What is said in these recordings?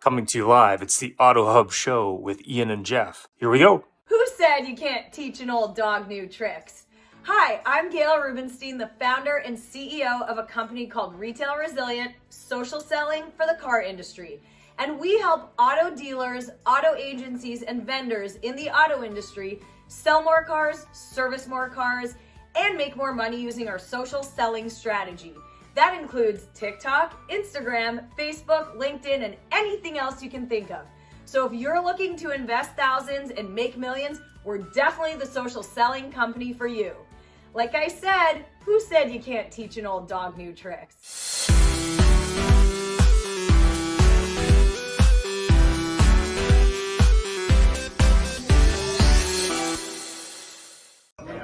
Coming to you live, it's the AutoHub show with Ian and Jeff. Here we go. Who said you can't teach an old dog new tricks? Hi, I'm Gail Rubenstein, the founder and CEO of a company called Retail Resilient, social selling for the car industry. And we help auto dealers, auto agencies, and vendors in the auto industry sell more cars, service more cars, and make more money using our social selling strategy. That includes TikTok, Instagram, Facebook, LinkedIn, and anything else you can think of. So if you're looking to invest thousands and make millions, we're definitely the social selling company for you. Like I said, who said you can't teach an old dog new tricks?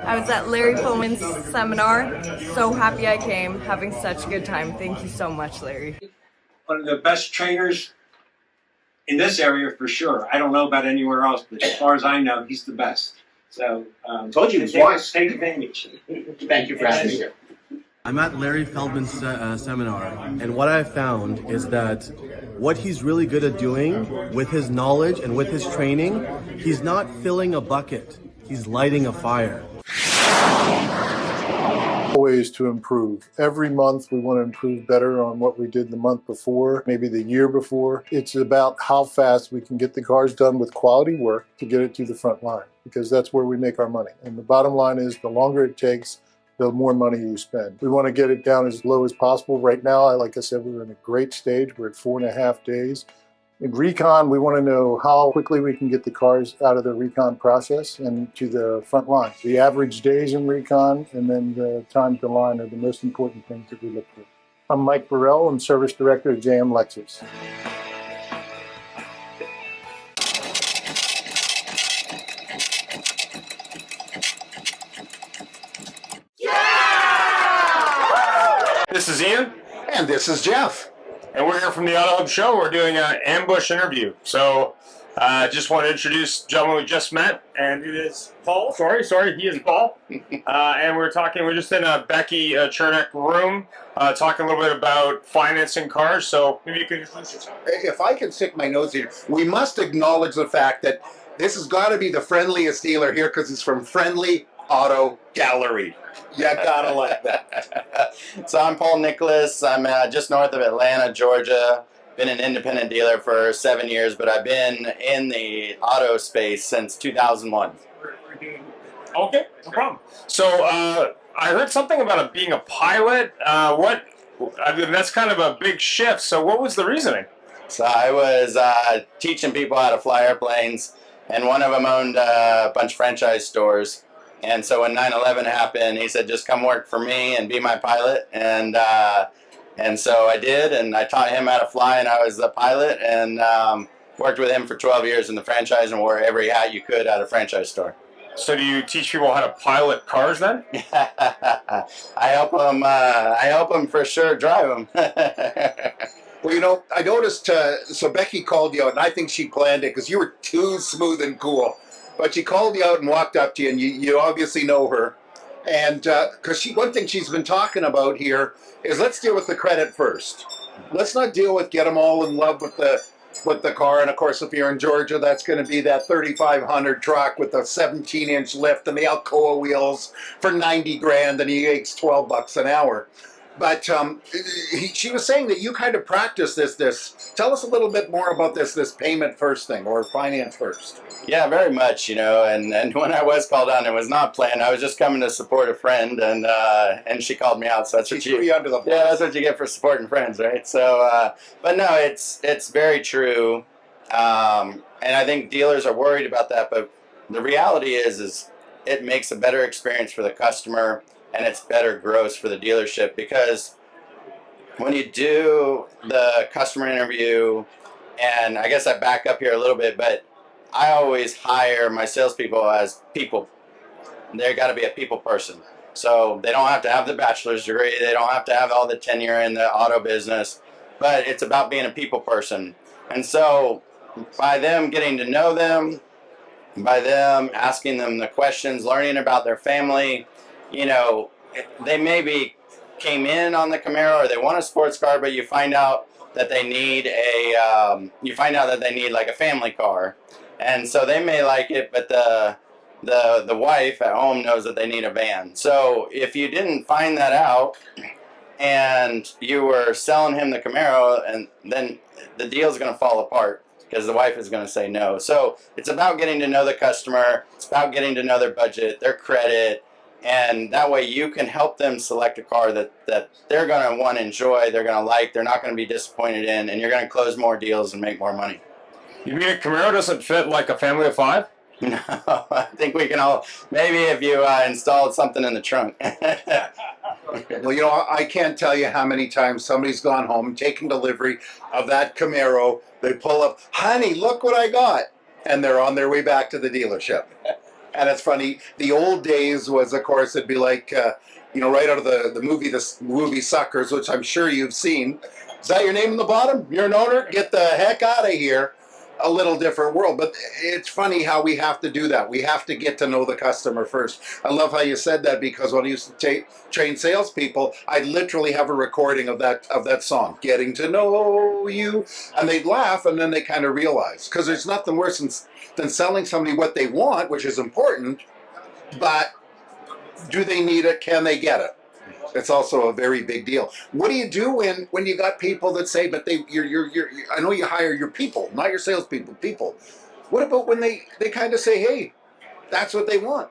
I was at Larry Foman's seminar. So happy I came, having such a good time. Thank you so much, Larry. One of the best trainers in this area for sure. I don't know about anywhere else, but as far as I know, he's the best. So, told you twice. Take advantage. Thank you for having me here. I'm at Larry Feldman's seminar, and what I found is that what he's really good at doing with his knowledge and with his training, he's not filling a bucket, he's lighting a fire. Ways to improve. Every month we want to improve better on what we did the month before, maybe the year before. It's about how fast we can get the cars done with quality work to get it to the front line, because that's where we make our money. And the bottom line is the longer it takes, the more money you spend. We want to get it down as low as possible. Right now, like I said, we're in a great stage. We're at 4.5 days. In recon, we want to know how quickly we can get the cars out of the recon process and to the front line. The average days in recon and then the time to line are the most important things that we look for. I'm Mike Burrell. I'm Service Director at JM Lexus. This is Ian, And this is Jeff. and we're here from the AutoHub show. We're doing an ambush interview. So, just want to introduce the gentleman we just met, and it is Paul. Sorry, he is Paul. And we're just in a Becky Chernek room, talking a little bit about financing cars. So, maybe you can introduce yourself. If I can stick my nose here, we must acknowledge the fact that this has got to be the friendliest dealer here because it's from Friendly Auto Gallery. You gotta like that. So I'm Paul Nicolas. I'm just north of Atlanta, Georgia. Been an independent dealer for 7 years, but I've been in the auto space since 2001. Okay, no problem. So, I heard something about being a pilot. That's kind of a big shift. So, what was the reasoning? So I was teaching people how to fly airplanes, and one of them owned a bunch of franchise stores. And so when 9/11 happened, he said, just come work for me and be my pilot. And so I did, and I taught him how to fly, and I was the pilot, and worked with him for 12 years in the franchise and wore every hat you could at a franchise store. So, do you teach people how to pilot cars then? I help them for sure drive them. Well, I noticed, so Becky called you out, and I think she planned it because you were too smooth and cool. But she called you out and walked up to you, and you obviously know her. And because one thing she's been talking about here is let's deal with the credit first. Let's not deal with get them all in love with the car. And of course, if you're in Georgia, that's going to be that 3500 truck with a 17-inch lift and the Alcoa wheels for 90 grand, and he makes $12 an hour. But she was saying that you kind of practice this. Tell us a little bit more about this payment first thing, or finance first. Yeah, very much, and when I was called on, it was not planned. I was just coming to support a friend, and she called me out, so that's what threw you under the bus. Yeah, that's what you get for supporting friends, right? So, but no, it's very true, and I think dealers are worried about that, but the reality is it makes a better experience for the customer, and it's better gross for the dealership, because when you do the customer interview, and I guess I back up here a little bit, but I always hire my salespeople as people. They've got to be a people person. So they don't have to have the bachelor's degree. They don't have to have all the tenure in the auto business. But it's about being a people person. And so by them getting to know them, by them asking them the questions, learning about their family, they maybe came in on the Camaro or they want a sports car, but you find out that they need you find out that they need like a family car, and so they may like it, but the wife at home knows that they need a van. So if you didn't find that out and you were selling him the Camaro, and then the deal's going to fall apart because the wife is going to say no. So it's about getting to know the customer. It's about getting to know their budget, their credit, and that way you can help them select a car that they're going to want to enjoy, they're going to like, they're not going to be disappointed in, and you're going to close more deals and make more money. You mean a Camaro doesn't fit like a family of 5? No, I think we can all, maybe if you installed something in the trunk. Well, you know, I can't tell you how many times somebody's gone home, taken delivery of that Camaro. They pull up, honey, look what I got. And they're on their way back to the dealership. And it's funny, the old days was, of course, it'd be like, you know, right out of the movie Suckers, which I'm sure you've seen. Is that your name on the bottom? You're an owner? Get the heck out of here. A little different world, but it's funny how we have to do that. We have to get to know the customer first. I love how you said that, because when I used to train salespeople, I'd literally have a recording of that song, "Getting to Know You," and they'd laugh, and then they kind of realize, because there's nothing worse than selling somebody what they want, which is important, but do they need it? Can they get it? It's also a very big deal. What do you do when you got people that say, but you're I know you hire your people, not your salespeople, people. What about when they kind of say, hey, that's what they want?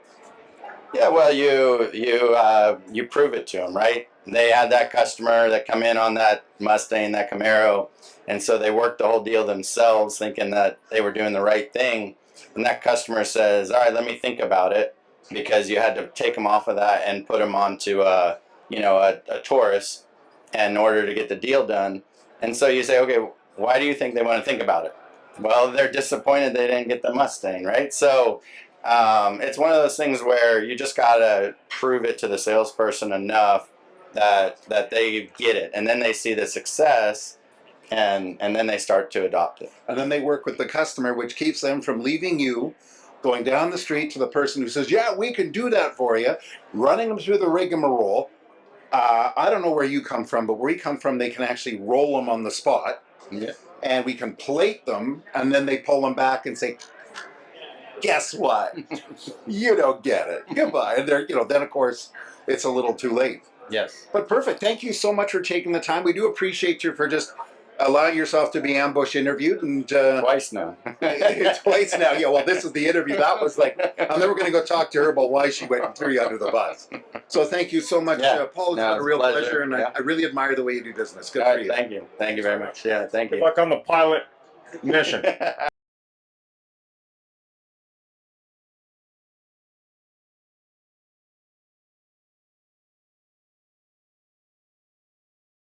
Yeah, well, you prove it to them, right? They had that customer that come in on that Mustang, that Camaro, and so they worked the whole deal themselves, thinking that they were doing the right thing. And that customer says, all right, let me think about it, because you had to take them off of that and put them onto a Taurus in order to get the deal done. And so you say, okay, why do you think they want to think about it? Well, they're disappointed they didn't get the Mustang, right? So it's one of those things where you just got to prove it to the salesperson enough that they get it. And then they see the success, and then they start to adopt it. And then they work with the customer, which keeps them from leaving you, going down the street to the person who says, yeah, we can do that for you, running them through the rigmarole. I don't know where you come from, but where we come from, they can actually roll them on the spot. Yeah. And we can plate them, and then they pull them back and say, guess what? You don't get it. Goodbye. And they're, then of course, it's a little too late. Yes. But perfect. Thank you so much for taking the time. We do appreciate you for just allowing yourself to be ambush interviewed, and Twice now. twice now. Yeah, well, this is the interview. That was like, I'm never going to go talk to her about why she went and threw you under the bus. So thank you so much, Paul. It's been a real pleasure, and I really admire the way you do business. Good for you. Thank you. Thank you very much. Yeah, thank Good you. luck on the pilot mission.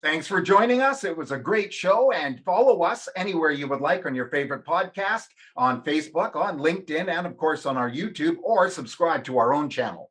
Thanks for joining us. It was a great show, and follow us anywhere you would like on your favorite podcast, on Facebook, on LinkedIn, and of course on our YouTube, or subscribe to our own channel.